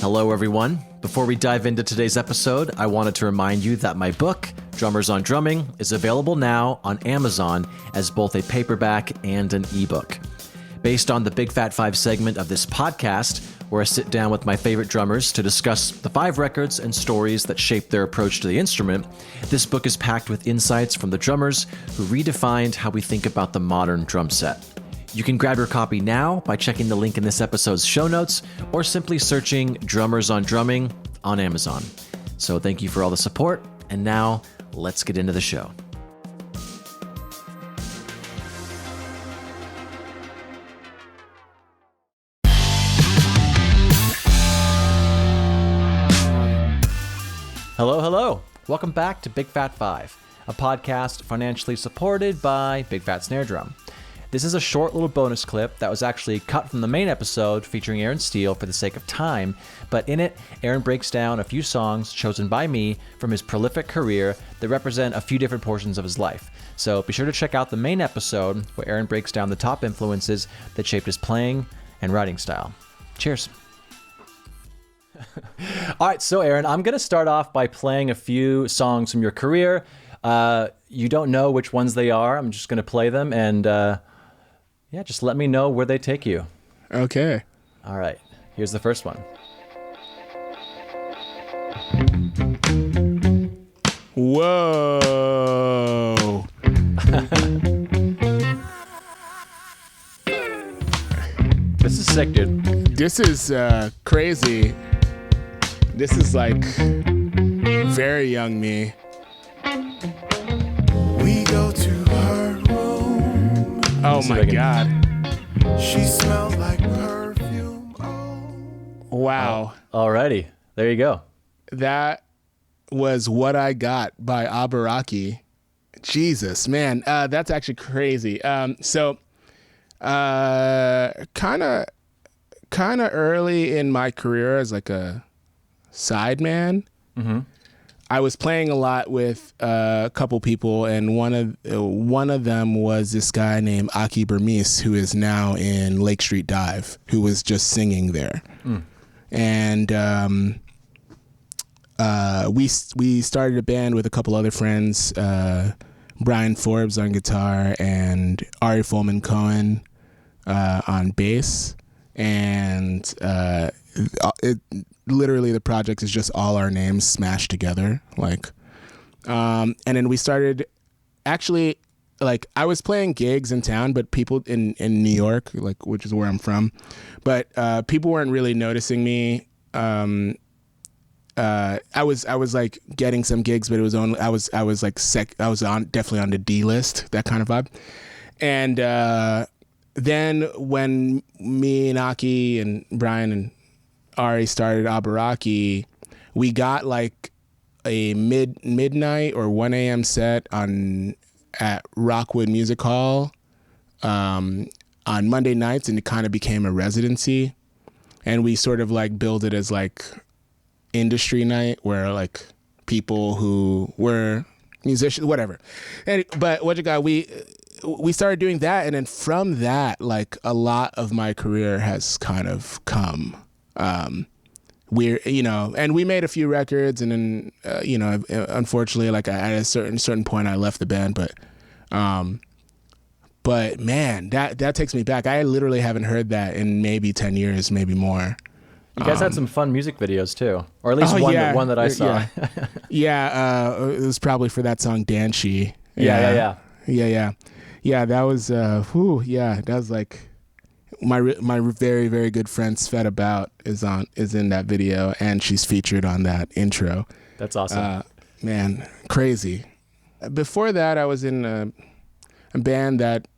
Hello, everyone. Before we dive into today's episode, I wanted to remind you that my book, Drummers on Drumming, is available now on Amazon as both a paperback and an ebook. Based on the Big Fat Five segment of this podcast, where I sit down with my favorite drummers to discuss the 5 records and stories that shaped their approach to the instrument, this book is packed with insights from the drummers who redefined how we think about the modern drum set. You can grab your copy now by checking the link in this episode's show notes or simply searching Drummers on Drumming on Amazon. So thank you for all the support, and now let's get into the show. Hello. Welcome back to Big Fat Five, a podcast financially supported by Big Fat Snare Drum. This is a short little bonus clip that was actually cut from the main episode featuring Aaron Steele for the sake of time, but in it, Aaron breaks down a few songs chosen by me from his prolific career that represent a few different portions of his life. So be sure to check out the main episode where Aaron breaks down the top influences that shaped his playing and writing style. Cheers. All right, so Aaron, I'm going to start off by playing a few songs from your career. You don't know which ones they are. I'm just going to play them, and just let me know where they take you. Okay. All right, here's the first one. Whoa. This is sick, dude. This is crazy. This is like very young me. We go to her room. Oh my God. She smells like perfume. Wow. Alrighty, there you go. That was What I Got by Abaraki. Jesus, man. That's actually crazy. So kind of early in my career as like a sideman. Mm-hmm. I was playing a lot with a couple people, and one of them was this guy named Aki Burmese, who is now in Lake Street Dive, who was just singing there. And we started a band with a couple other friends, Brian Forbes on guitar and Ari Folman Cohen on bass, and literally the project is just all our names smashed together, and then we started actually, like, I was playing gigs in town, but people in New York, like, which is where I'm from, but people weren't really noticing me. I was like getting some gigs, but it was only I was like definitely on the D list, that kind of vibe. And then when me and Aki and Brian and Ari started Abaraki, we got like a midnight or 1 a.m. set at Rockwood Music Hall on Monday nights, and it kind of became a residency. And we sort of like billed it as like industry night, where like people who were musicians, whatever. But what you got, we started doing that, and then from that, like, a lot of my career has kind of come. And we made a few records, and then unfortunately, like, at a certain point I left the band, but man, that takes me back. I literally haven't heard that in maybe 10 years, maybe more. You guys had some fun music videos too, or at least one that I saw. It was probably for that song Danshi. Yeah. That was that was like my very, very good friend Svet About is in that video, and she's featured on that intro. That's awesome. Man, crazy. Before that, I was in a band that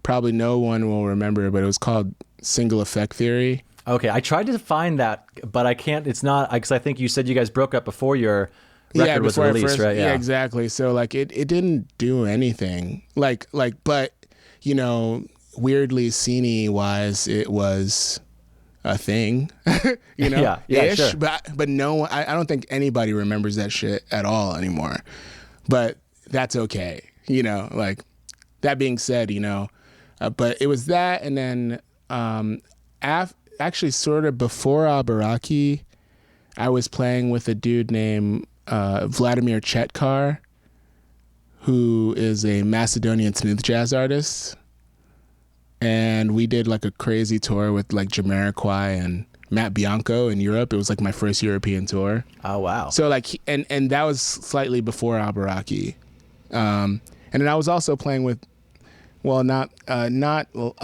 probably no one will remember, but it was called Single Effect Theory. Okay, I tried to find that, but I can't. It's not, because I think you said you guys broke up before your record was released, right? Yeah, exactly. So like it didn't do anything. Like, but weirdly scene-y wise, it was a thing. Yeah, sure. But no one, I don't think anybody remembers that shit at all anymore. But that's okay. Like, that being said, but it was that, and then actually sort of before Abaraki, I was playing with a dude named Vladimir Chetkar, who is a Macedonian smooth jazz artist. And we did like a crazy tour with like Jamiroquai and Matt Bianco in Europe. It was like my first European tour. Oh, wow. So like, and that was slightly before Albaraki. And then I was also playing with, well, not a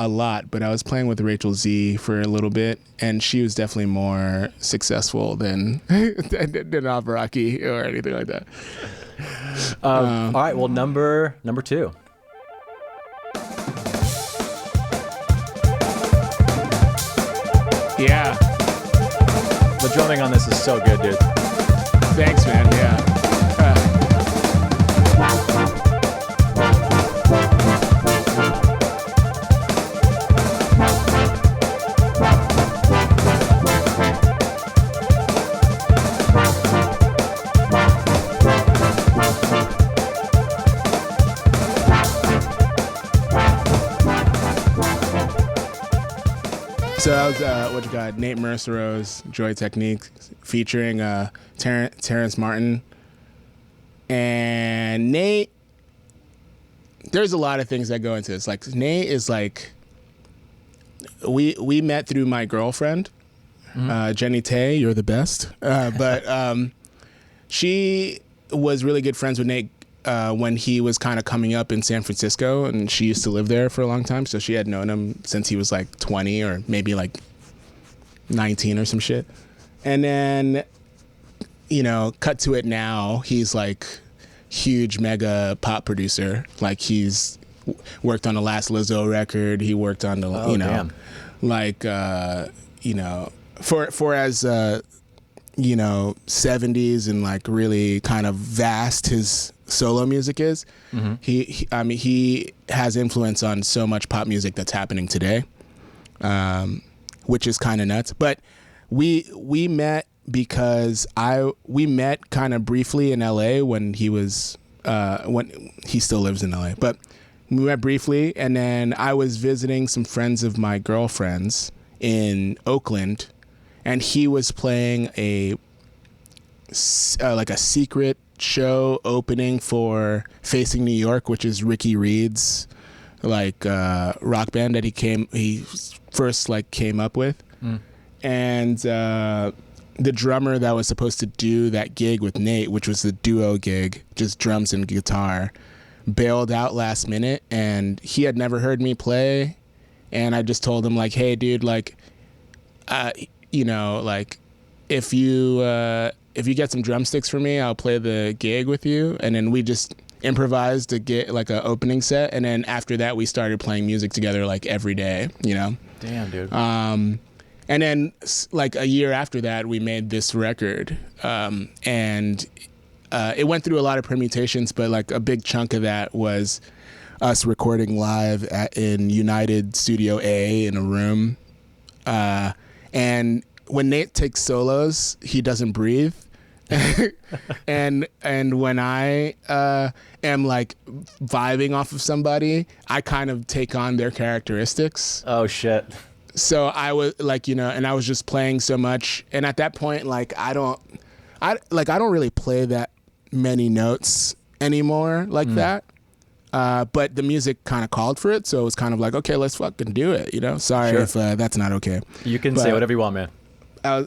lot, but I was playing with Rachel Z for a little bit, and she was definitely more successful than Albaraki or anything like that. All right, well, number 2. Yeah. The drumming on this is so good, dude. Thanks, man. Yeah. So that was Nate Mercero's Joy Technique featuring Terrence Martin. And Nate, there's a lot of things that go into this. Like Nate is like, we met through my girlfriend, Jenny Tay, you're the best. But she was really good friends with Nate when he was kind of coming up in San Francisco, and she used to live there for a long time. So she had known him since he was like 20 or maybe like 19 or some shit. And then, you know, cut to it now, he's like huge mega pop producer. Like he's worked on the last Lizzo record. He worked on the, damn. Like, you know, for as, you know, 70s and like really kind of vast his solo music is. Mm-hmm. He has influence on so much pop music that's happening today, which is kind of nuts. But we met because we met kind of briefly in LA when he was when he still lives in LA, but we met briefly, and then I was visiting some friends of my girlfriend's in Oakland, and he was playing a secret show opening for Facing New York, which is Ricky Reed's like rock band that he first like came up with. And the drummer that was supposed to do that gig with Nate, which was the duo gig, just drums and guitar, bailed out last minute, and he had never heard me play. And I just told him like, hey dude, like you know, like if you get some drumsticks for me, I'll play the gig with you. And then we just improvised to get like an opening set, and then after that we started playing music together like every day, you know. Damn, dude. And then like a year after that we made this record, and it went through a lot of permutations, but like a big chunk of that was us recording live in United Studio A in a room. And when Nate takes solos, he doesn't breathe. and when I am like vibing off of somebody, I kind of take on their characteristics. Oh shit. So I was like, you know, and I was just playing so much, and at that point, like I don't really play that many notes anymore like that. But the music kind of called for it, so it was kind of like, okay, let's fucking do it, you know. Sorry if that's not okay. You can say whatever you want, man.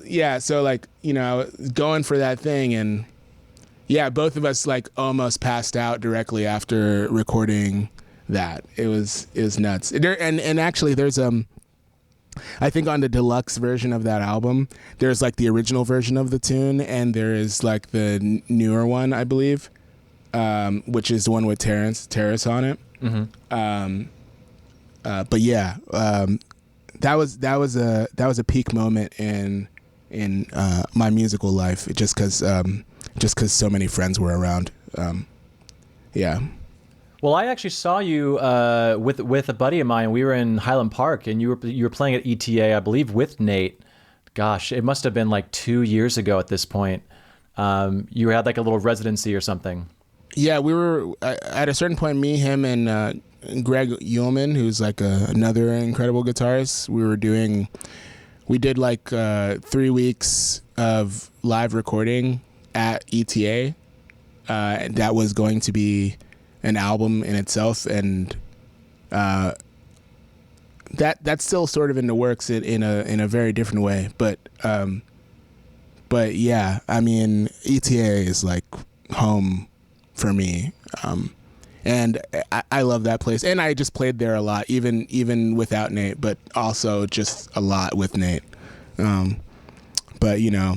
Yeah, so like, you know, going for that thing, and yeah, both of us like almost passed out directly after recording that. It was nuts. And actually, there's I think on the deluxe version of that album, there's like the original version of the tune, and there is like the newer one, I believe, which is the one with Terrence on it. Mm-hmm. But yeah, that was a peak moment in my musical life, just because so many friends were around. Yeah. Well, I actually saw you with a buddy of mine. We were in Highland Park, and you were playing at ETA, I believe, with Nate. Gosh, it must have been like 2 years ago at this point. You had like a little residency or something. Yeah, we were at a certain point. Me, him, and Greg Ullman, who's like another incredible guitarist. We did like 3 weeks of live recording at ETA. That was going to be an album in itself, and that's still sort of in the works in a very different way. But yeah, I mean, ETA is like home for me, and I love that place. And I just played there a lot, even without Nate, but also just a lot with Nate. But you know,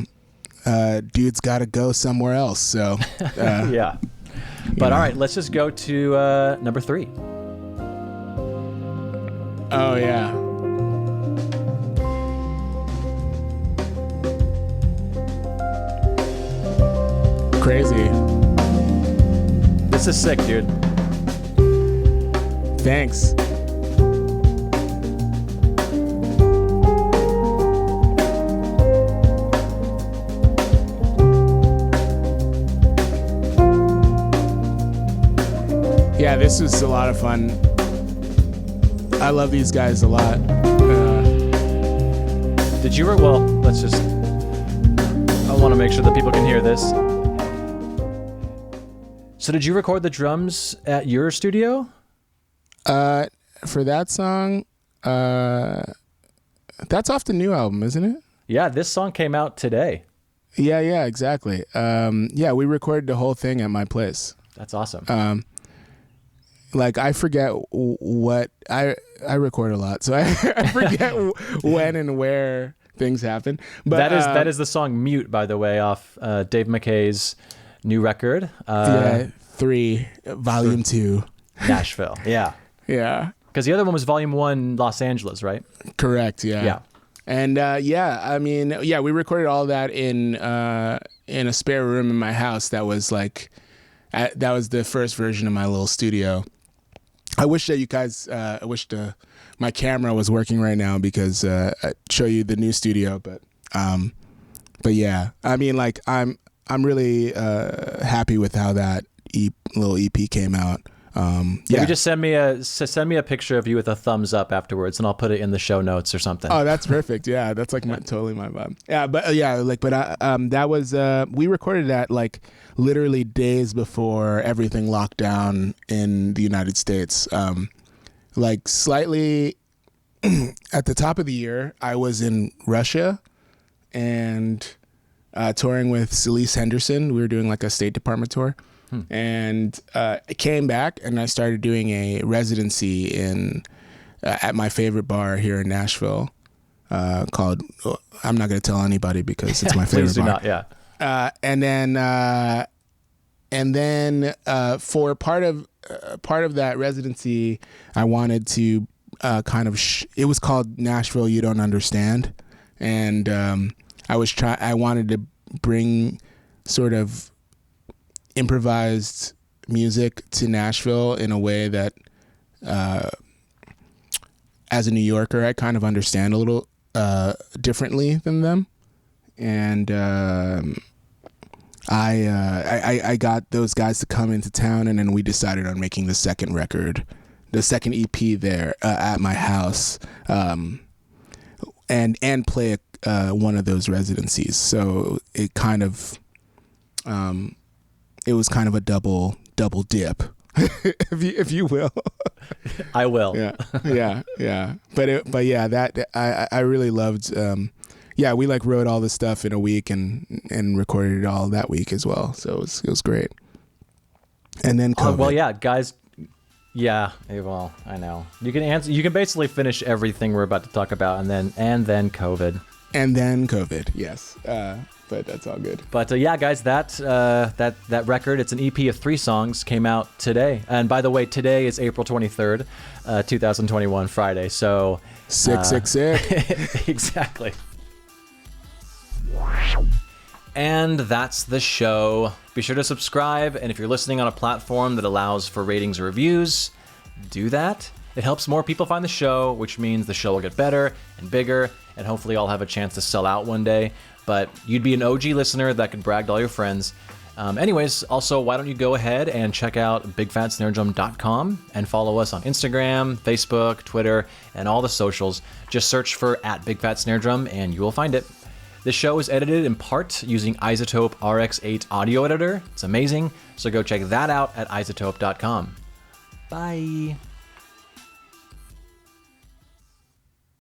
dude's got to go somewhere else. So yeah. But all right, let's just go to number 3. Oh yeah. Crazy. This is sick, dude. Thanks. Yeah, this was a lot of fun. I love these guys a lot. Did you? Well, let's just. I want to make sure that people can hear this. So, did you record the drums at your studio? For that song, that's off the new album, isn't it? Yeah, this song came out today. Yeah, exactly. Yeah, we recorded the whole thing at my place. That's awesome. Like I forget what I record a lot, so I forget when and where things happen. But that is the song "Mute," by the way, off Dave McKay's new record. 3, Volume 2, Nashville. Yeah, yeah. Because the other one was Volume 1, Los Angeles, right? Correct. Yeah. Yeah. And I mean, we recorded all that in a spare room in my house. That was like, that was the first version of my little studio. I wish that you guys, my camera was working right now because I'd show you the new studio. But yeah, I mean, like I'm really happy with how that little EP came out. Maybe just send me a picture of you with a thumbs up afterwards, and I'll put it in the show notes or something. Oh, that's perfect. Yeah, that's like totally my vibe. Yeah, but that was we recorded that like literally days before everything locked down in the United States. Like slightly at the top of the year, I was in Russia and touring with Celise Henderson. We were doing like a State Department tour. And I came back and I started doing a residency at my favorite bar here in Nashville called, I'm not going to tell anybody because it's my favorite Please do bar. not, yeah. And then for part of that residency, I wanted to kind of it was called Nashville You Don't Understand, and I wanted to bring sort of improvised music to Nashville in a way that as a New Yorker I kind of understand a little differently than them, and I got those guys to come into town, and then we decided on making the second EP there at my house, and play one of those residencies. So it kind of it was kind of a double dip, if you will. I will. Yeah. But yeah, that I really loved. We like wrote all this stuff in a week and recorded it all that week as well. So it was great. And then COVID. Well, yeah, guys. Yeah. Well, I know you can answer. You can basically finish everything we're about to talk about, and then COVID. And then COVID. Yes. But that's all good. But yeah, guys, that record, it's an EP of 3 songs, came out today. And by the way, today is April 23rd, 2021, Friday. So 666. Exactly. And that's the show. Be sure to subscribe, and if you're listening on a platform that allows for ratings or reviews, do that. It helps more people find the show, which means the show will get better and bigger, and hopefully I'll have a chance to sell out one day. But you'd be an OG listener that could brag to all your friends. Anyways, also, why don't you go ahead and check out bigfatsnaredrum.com and follow us on Instagram, Facebook, Twitter, and all the socials. Just search for @BigFatSnareDrum and you will find it. This show is edited in part using Isotope RX8 audio editor. It's amazing, so go check that out at isotope.com. Bye.